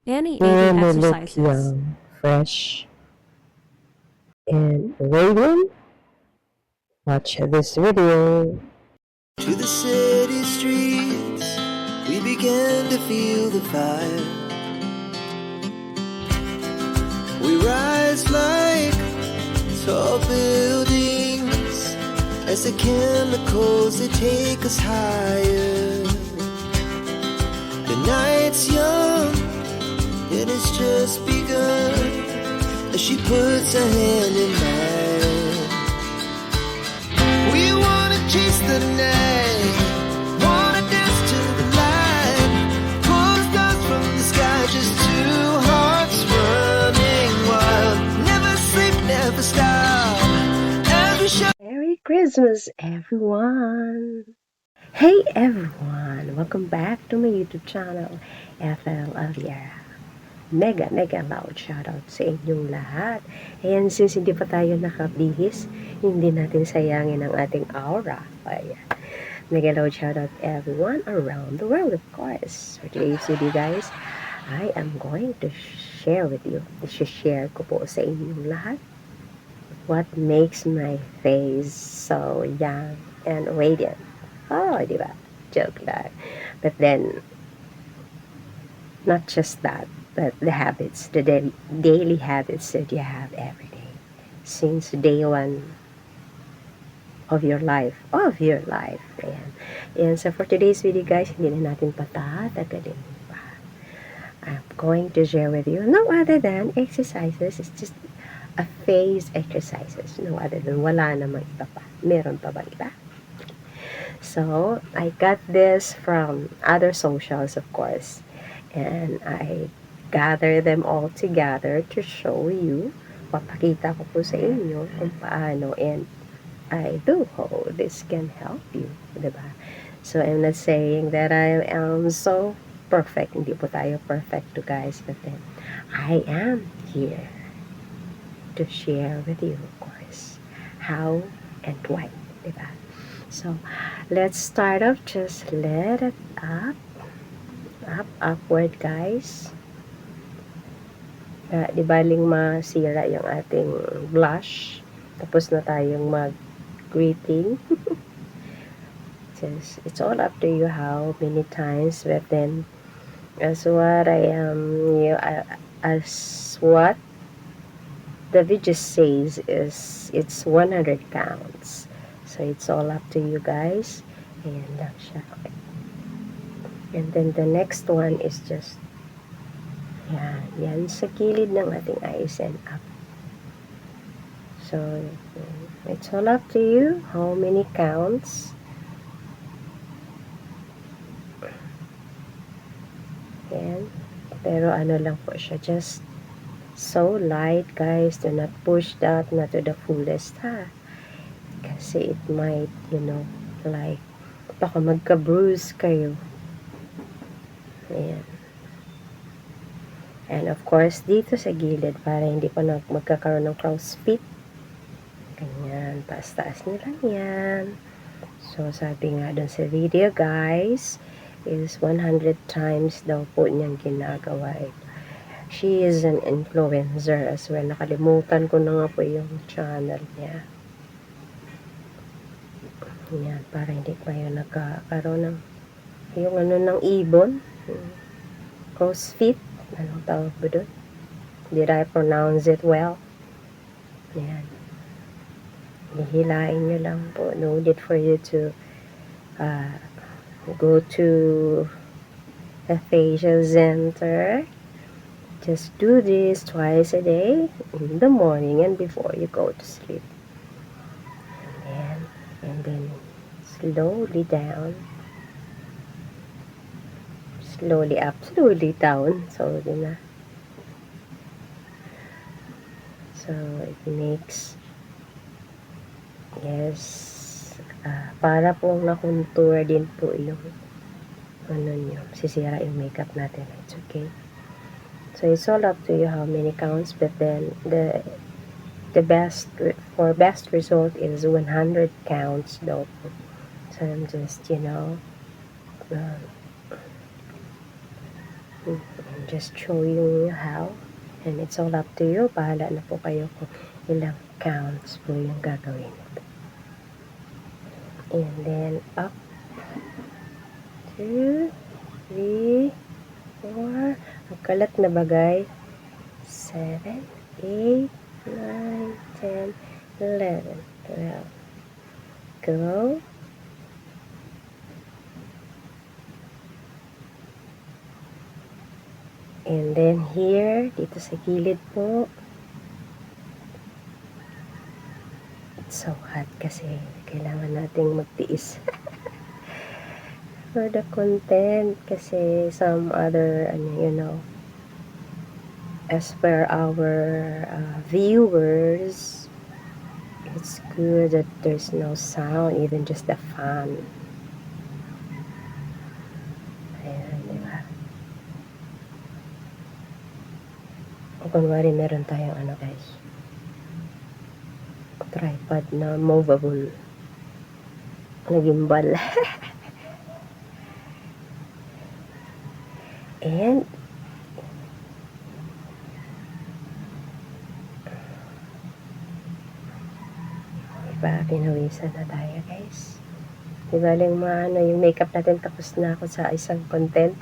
Any You aging may look exercises. young, fresh, and radiant. Watch this video. To the city streets, we began to feel the fire. We rise like tall buildings as the chemicals, they take us higher. The night's young and it's just begun as she puts her hand in mine. We wanna chase the night, wanna dance to the light, pull the stars from the sky, just two hearts running wild. Never sleep, never stop, as we show. Merry Christmas, everyone! Hey everyone! Welcome back to my YouTube channel, FL Aviera. Mega loud shoutout sa inyong lahat. Ayan, since hindi pa tayo nakabihis, hindi natin sayangin ang ating aura. Ayan. Mega loud shoutout everyone around the world, of course. For today's video, guys, I am going to share with you, i-share ko po sa inyong lahat what makes my face so young and radiant. Oh, di ba? Joke lang. But then, not just that, but the habits, the daily habits that you have every day. Since day one of your life. Ayan. And so for today's video, guys, hindi na natin patatagalin pa. I'm going to share with you no other than exercises. It's just a phase exercises. No other than wala namang iba pa. Meron pa ba iba? So, I got this from other socials, of course. And I gather them all together to show you. Papakita ko po sa inyo kung paano. And I do hope this can help you. Diba? So, I'm not saying that I am so perfect. Hindi po tayo perfect to guys. But then, I am here to share with you, of course, how and why. Diba? So, let's start off. Just let it up, upward, guys. Di baling masira yung ating blush. Tapos na tayong mag-greeting. Just, it's all up to you how many times. But then, as what the video says is it's 100 counts. So, it's all up to you guys. Ayan lang siya. Okay. And then, the next one is just, yan sa gilid ng ating eyes and up. So, it's all up to you how many counts. Yan. Pero ano lang po siya, just so light, guys. Do not push that, not to the fullest, ha? Kasi it might, like, baka magka-bruise kayo. Ayan. And of course, dito sa gilid, para hindi pa magkakaroon ng crow's feet. Ganyan, taas-taas nyo lang yan. So, sabi nga dun sa video, guys, is 100 times daw po niyang ginagawa ito. She is an influencer as well. Nakalimutan ko na nga po yung channel niya. Yan, para hindi pa yun nagkakaroon ng yung ng ibon. Crow's feet. Anong tawag ba doon? Did I pronounce it well? Yan. Hihilain nyo lang po. No need for you to go to a facial center. Just do this twice a day, in the morning and before you go to sleep. And then slowly down, slowly up, slowly down. So, yun na. So, it makes, yes, para pong na-contour din po yung nyo, sisira yung makeup natin. It's okay. So, it's all up to you how many counts, but then the best result is 100 counts though. So, I'm just, just showing you how. And it's all up to you. Bahala na po kayo kung ilang counts po yung gagawin. And then up. 2, 3, 4. Ang kalat na bagay. 7, 8, 9, 10, 11, 12. Go. And then here, dito sa gilid po. It's so hot kasi kailangan nating magtiis. For the content kasi some other, as per our viewers, it's good that there's no sound, even just the fan. Ayan, diba? Kunwari meron tayong guys, tripod na movable na gimbal. And diba, pinawisan na tayo guys. Diba lang yung makeup natin, tapos na ako sa isang content.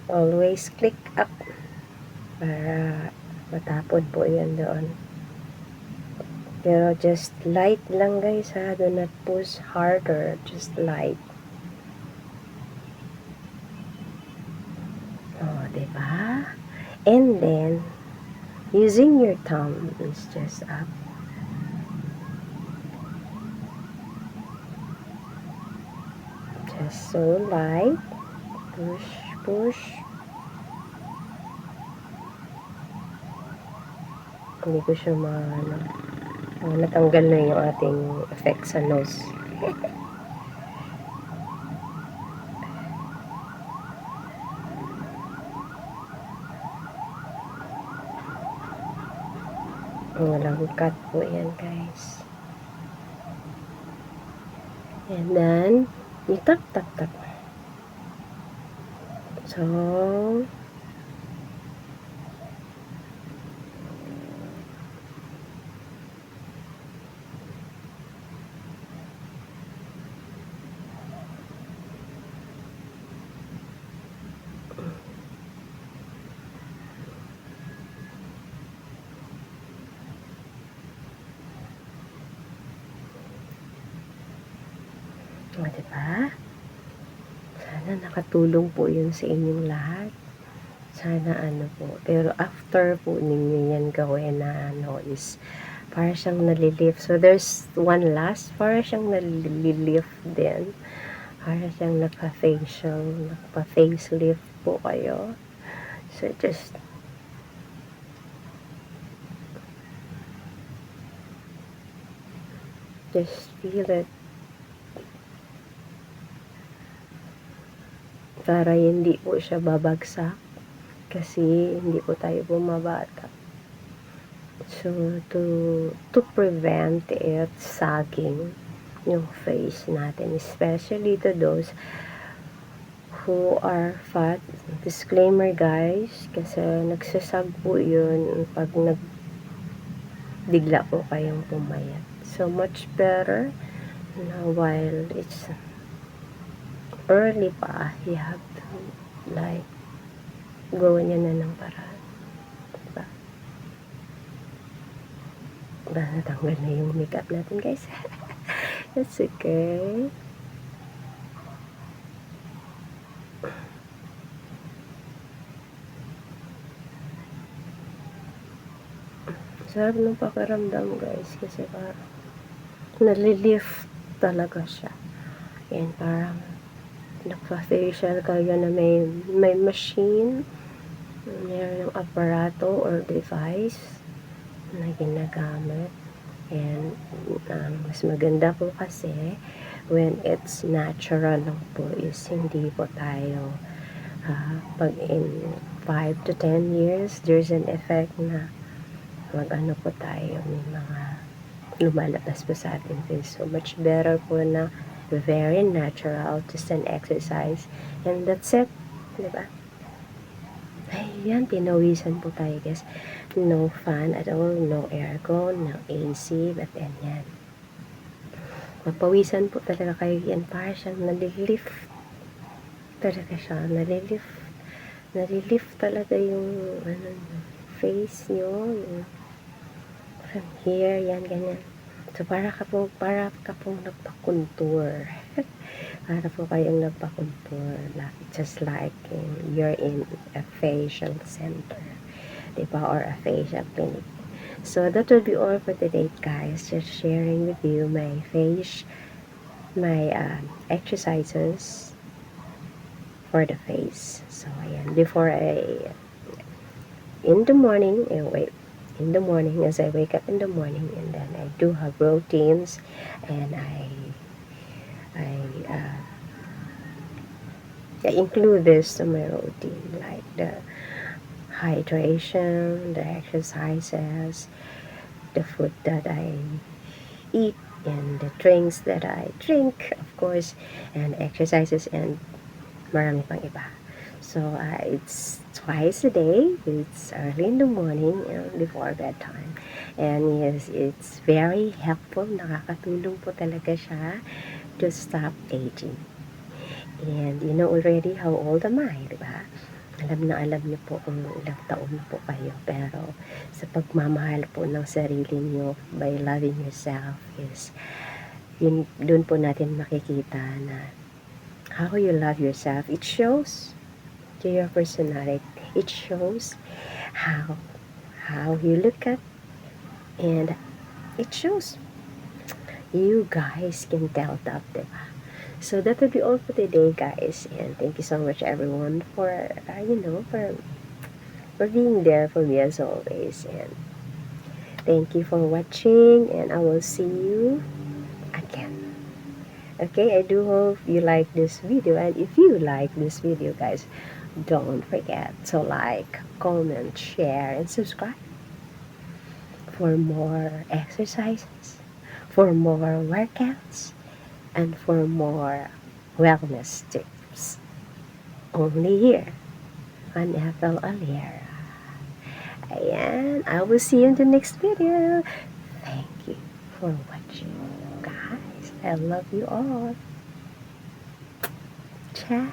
Always click up para matapod po yan doon. Pero just light lang guys ha, do not push harder, just light. Oh, diba? And then using your thumb is just up. Just so light, push, push. Hindi ko siya natanggal na yung ating effect sa nose. Walang cut po yan guys. And then you tap. So diba? Sana nakatulong po yun sa inyong lahat. Sana po. Pero after po ninyo yan gawin na is para siyang nalilift. So there's one last, para siyang nalilift din. Para siyang nagpa-facelift po kayo. So just feel it. Para hindi po siya babagsak kasi hindi po tayo bumabata. So to prevent it sagging yung face natin, especially to those who are fat. Disclaimer guys, kasi nagsasag po yun pag bigla po kayong pumayat. So much better na while it's early pa, you have to gawin niya na ng paraan. Diba? Natanggal na yung makeup natin guys. That's okay. Sarap ng pakiramdam guys, kasi parang nalilift talaga siya. Yan, parang nagpa-facial kayo na may machine, mayroon ng aparato or device na ginagamit. And mas maganda po kasi when it's natural lang po, is hindi po tayo pag in 5 to 10 years there's an effect na mag po tayo, may mga lumalabas po sa ating face. So much better po na very natural, just an exercise, and that's it, diba? Ayan, pinawisan po tayo guys. No fan at all, no aircon, no AC, but then yan. Mapawisan po talaga kayo yan, para siyang nalilift talaga siya, nalilift talaga yung face nyo, yung from here, yan, ganyan. So, para ka pong nagpa-contour. Para po kayong nagpa-contour. Just like you're in a facial center. Diba? Or a facial clinic. So, that will be all for today, guys. Just sharing with you my exercises for the face. So, ayan. In the morning, as I wake up in the morning, and then I do have routines, and I include this to my routine, like the hydration, the exercises, the food that I eat, and the drinks that I drink, of course, and exercises, and marami pang iba. So, it's twice a day. It's early in the morning and before bedtime. And yes, it's very helpful. Nakakatulong po talaga siya to stop aging. And you know already how old am I, di ba? Alam niyo po kung ilang taon po kayo. Pero sa pagmamahal po ng sarili niyo by loving yourself is dun po natin makikita na how you love yourself. It shows to your personality. It shows how you look at, and it shows you guys can tell that, diba? So that will be all for today, guys, and thank you so much everyone for for being there for me as always, and thank you for watching, and I will see you again. Okay, I do hope you like this video, and if you like this video, guys, don't forget to like, comment, share, and subscribe for more exercises, for more workouts, and for more wellness tips. Only here on FL Aliera. Ayan, I will see you in the next video. Thank you for watching, guys. I love you all. Ciao.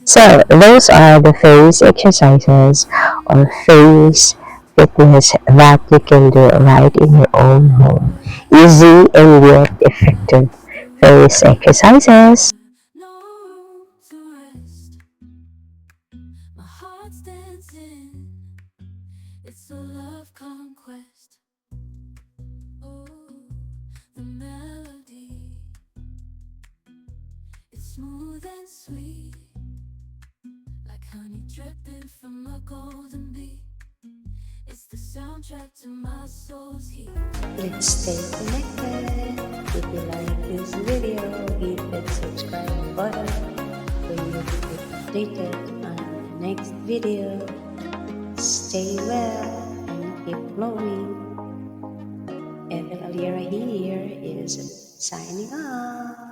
So, those are the face exercises or face fitness that you can do right in your own home. Easy and yet effective face exercises. No room to rest. My heart's dancing. It's a love conquest. Oh, the melody. It's smooth and sweet, like honey dripping from a golden bee. It's the soundtrack to my soul's heat. Let's stay connected. If you like this video, hit that subscribe button for you to be updated on the next video. Stay well and keep glowing. FL Aliera here is signing off.